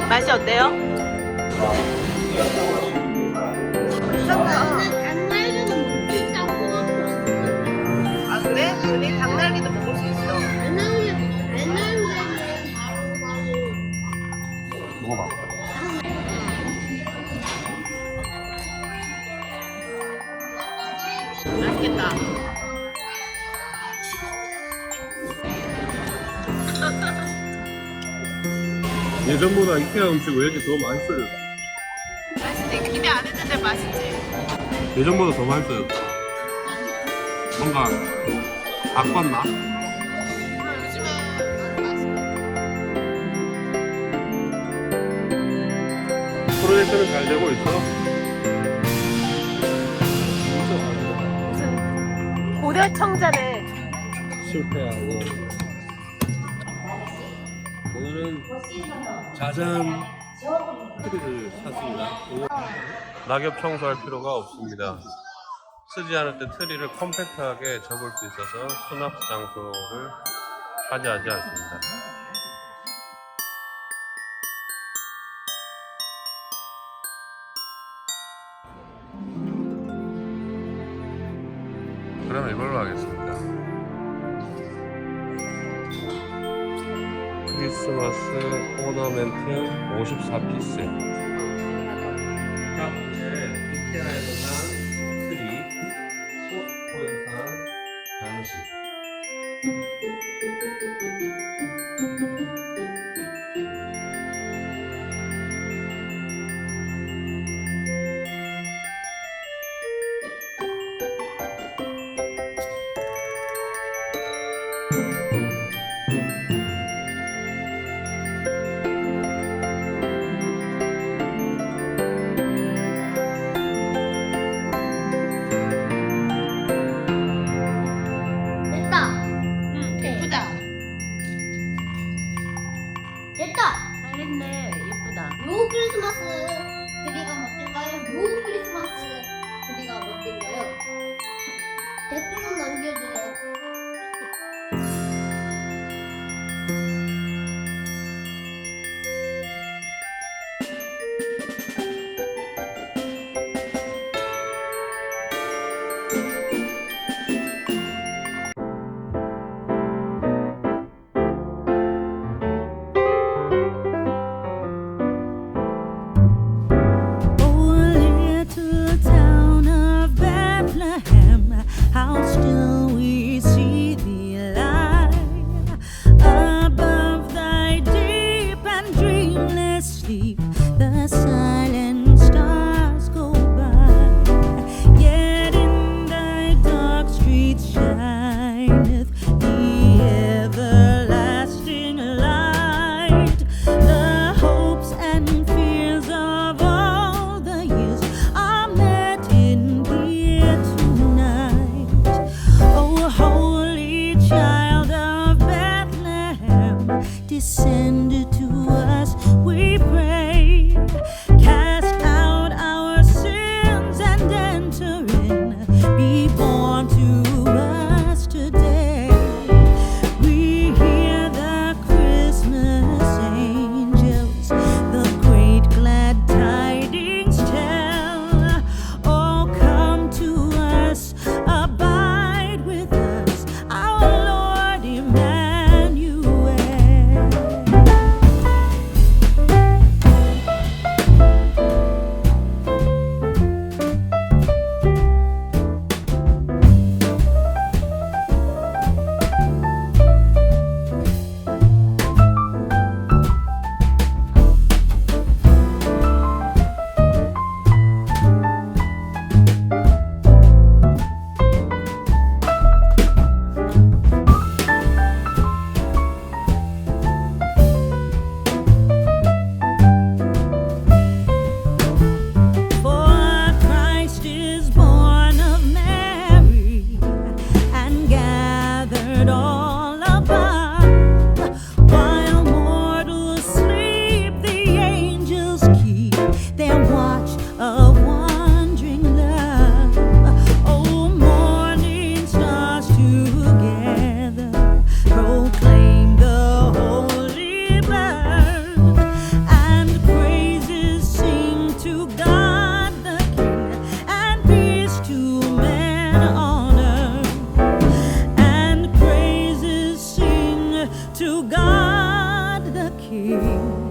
맛이 어때요? 아 그래? 그래? 닭날개도 먹을 수 있어. 먹어봐. 맛있겠다. 예전보다 이케아 음식 왜 이렇게 더 맛있어요? 맛있지? 기대 안 했는데 맛있지? 예전보다 더 맛있어요. 뭔가 바꿨나? 요즘에 프로젝트는 잘 되고 있어? 무슨 고려 청자네. 실패하고. 오늘은 자전 트리를 샀습니다. 낙엽 청소할 필요가 없습니다. 쓰지 않을 때 트리를 컴팩트하게 접을 수 있어서 수납 장소를 차지하지 않습니다. 그럼 이걸로 하겠습니다. 크리스마스 오너멘트 54피스. 자, 이제 이케아에서 산 트리, 코스트코에서 산 장식. 잘했네. 예쁘다. 요 크리스마스 트리가 멋질까요? 요 크리스마스 트리가 멋질까요? 댓글로 남겨주세요. How still we 긴